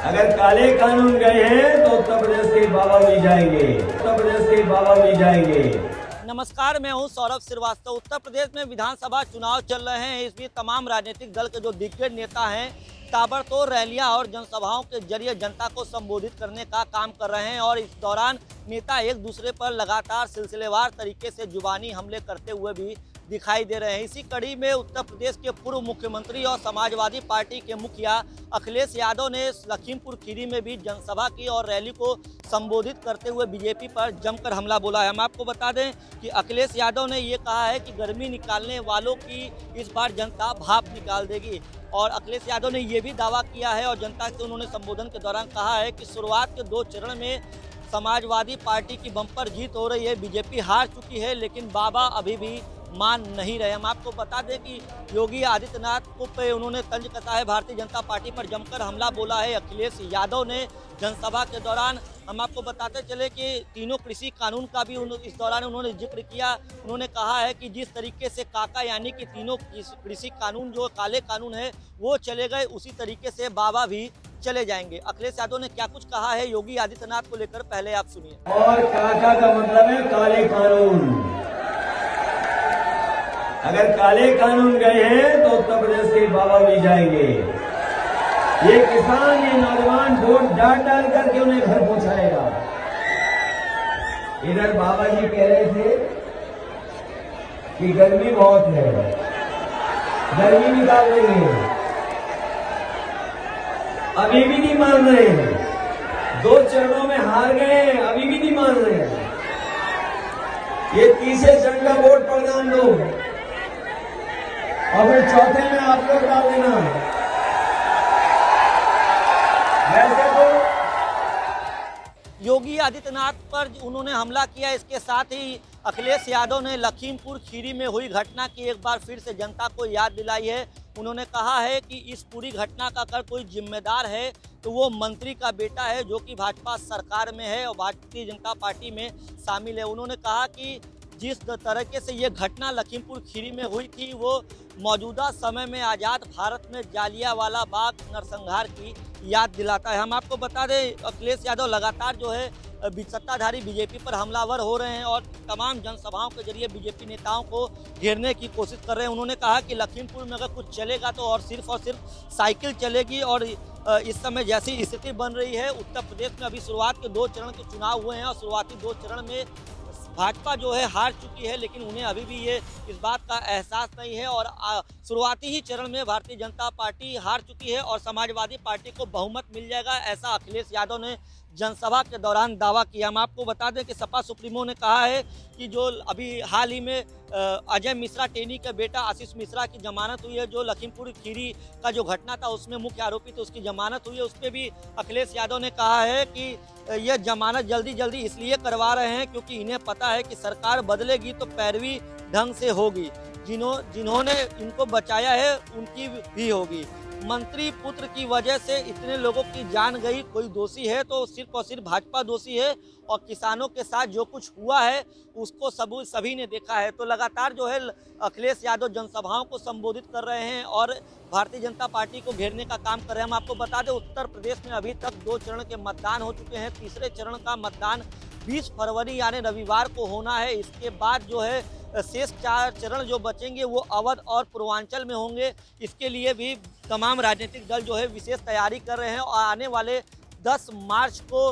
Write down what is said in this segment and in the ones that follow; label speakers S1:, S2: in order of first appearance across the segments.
S1: अगर काले कानून गए हैं तो उत्तर प्रदेश के बाबा भी जाएंगे, उत्तर प्रदेश के बाबा भी जाएंगे।
S2: नमस्कार, मैं हूं सौरभ श्रीवास्तव। उत्तर प्रदेश में विधानसभा चुनाव चल रहे हैं। इस बीच तमाम राजनीतिक दल के जो दिग्गज नेता हैं ताबड़तोड़ रैलियां और जनसभाओं के जरिए जनता को संबोधित करने का काम कर रहे हैं और इस दौरान नेता एक दूसरे पर लगातार सिलसिलेवार तरीके से जुबानी हमले करते हुए भी दिखाई दे रहे हैं। इसी कड़ी में उत्तर प्रदेश के पूर्व मुख्यमंत्री और समाजवादी पार्टी के मुखिया अखिलेश यादव ने लखीमपुर खीरी में भी जनसभा की और रैली को संबोधित करते हुए बीजेपी पर जमकर हमला बोला है। हम आपको बता दें कि अखिलेश यादव ने ये कहा है कि गर्मी निकालने वालों की इस बार जनता भाप निकाल देगी और अखिलेश यादव ने ये भी दावा किया है और जनता से उन्होंने संबोधन के दौरान कहा है कि शुरुआत के 2 चरण में समाजवादी पार्टी की बम्पर जीत हो रही है, बीजेपी हार चुकी है, लेकिन बाबा अभी भी मान नहीं रहे। हम आपको बता दें कि योगी आदित्यनाथ को पे उन्होंने तंज कसा है, भारतीय जनता पार्टी पर जमकर हमला बोला है अखिलेश यादव ने जनसभा के दौरान। हम आपको बताते चले कि तीनों कृषि कानून का भी इस दौरान उन्होंने जिक्र किया। उन्होंने कहा है कि जिस तरीके से काका यानी कि तीनों कृषि कानून जो काले कानून है वो चले गए, उसी तरीके से बाबा भी चले जाएंगे। अखिलेश यादव ने क्या कुछ कहा है योगी आदित्यनाथ को लेकर, पहले आप सुनिए।
S1: और काका का मतलब है काले कानून। अगर काले कानून गए हैं तो उत्तर प्रदेश के बाबा भी जाएंगे। ये किसान, ये नौजवान वोट डाल डाल करके उन्हें घर पहुंचाएगा। इधर बाबा जी कह रहे थे कि गर्मी बहुत है, गर्मी निकाल रही है, अभी भी नहीं मान रहे हैं। 2 चरणों में हार गए, अभी भी नहीं मान रहे हैं। ये तीसरे चरण का वोट प्रदान दो और फिर चौथे में आप लोग डाल देना। वैसे तो
S2: योगी आदित्यनाथ पर उन्होंने हमला किया, इसके साथ ही अखिलेश यादव ने लखीमपुर खीरी में हुई घटना की एक बार फिर से जनता को याद दिलाई है। उन्होंने कहा है कि इस पूरी घटना का अगर कोई जिम्मेदार है तो वो मंत्री का बेटा है जो कि भाजपा सरकार में है और भारतीय जनता पार्टी में शामिल है। उन्होंने कहा कि जिस तरीके से ये घटना लखीमपुर खीरी में हुई थी वो मौजूदा समय में आज़ाद भारत में जालियांवाला बाग नरसंहार की याद दिलाता है। हम आपको बता दें अखिलेश यादव लगातार जो है सत्ताधारी बीजेपी पर हमलावर हो रहे हैं और तमाम जनसभाओं के जरिए बीजेपी नेताओं को घेरने की कोशिश कर रहे हैं। उन्होंने कहा कि लखीमपुर में अगर कुछ चलेगा तो और सिर्फ साइकिल चलेगी और इस समय जैसी स्थिति बन रही है उत्तर प्रदेश में अभी शुरुआत के 2 चरण के चुनाव हुए हैं और शुरुआती 2 चरण में भाजपा जो है हार चुकी है, लेकिन उन्हें अभी भी ये इस बात का एहसास नहीं है और शुरुआती ही चरण में भारतीय जनता पार्टी हार चुकी है और समाजवादी पार्टी को बहुमत मिल जाएगा, ऐसा अखिलेश यादव ने जनसभा के दौरान दावा किया। हम आपको बता दें कि सपा सुप्रीमो ने कहा है कि जो अभी हाल ही में अजय मिश्रा टेनी के बेटा आशीष मिश्रा की जमानत हुई है, जो लखीमपुर खीरी का जो घटना था उसमें मुख्य आरोपी थे, उसकी जमानत हुई है, उस पर भी अखिलेश यादव ने कहा है कि यह जमानत जल्दी इसलिए करवा रहे हैं क्योंकि इन्हें पता है कि सरकार बदलेगी तो पैरवी ढंग से होगी, जिन्होंने इनको बचाया है उनकी भी होगी। मंत्री पुत्र की वजह से इतने लोगों की जान गई, कोई दोषी है तो सिर्फ और सिर्फ भाजपा दोषी है और किसानों के साथ जो कुछ हुआ है उसको सभी ने देखा है। तो लगातार जो है अखिलेश यादव जनसभाओं को संबोधित कर रहे हैं और भारतीय जनता पार्टी को घेरने का काम कर रहे हैं। हम आपको बता दें उत्तर प्रदेश में अभी तक 2 चरण के मतदान हो चुके हैं। तीसरे चरण का मतदान 20 फरवरी यानी रविवार को होना है। इसके बाद जो है शेष 4 चरण जो बचेंगे वो अवध और पूर्वांचल में होंगे। इसके लिए भी तमाम राजनीतिक दल जो है विशेष तैयारी कर रहे हैं और आने वाले 10 मार्च को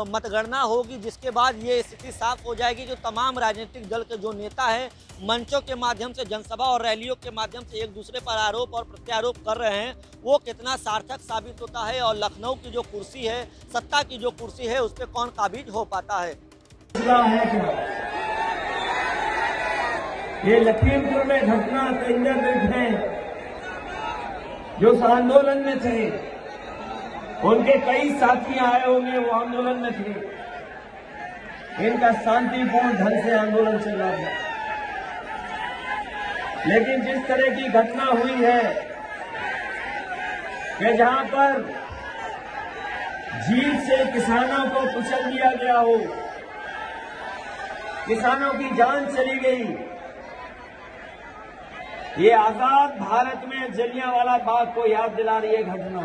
S2: मतगणना होगी, जिसके बाद ये स्थिति साफ हो जाएगी कि तमाम राजनीतिक दल के जो नेता हैं मंचों के माध्यम से जनसभा और रैलियों के माध्यम से एक दूसरे पर आरोप और प्रत्यारोप कर रहे हैं वो कितना सार्थक साबित होता है और लखनऊ की जो कुर्सी है, सत्ता की जो कुर्सी है, उस पर कौन काबिज हो पाता है।
S1: ये लखीमपुर में घटना संजय दत्त हैं जो उस आंदोलन में थे, उनके कई साथी आए होंगे, वो आंदोलन में थे। इनका शांतिपूर्ण ढंग से आंदोलन चल रहा है, लेकिन जिस तरह की घटना हुई है कि जहां पर जीप से किसानों को कुचल दिया गया हो, किसानों की जान चली गई, ये आजाद भारत में जलियांवाला बाग को याद दिला रही है घटना।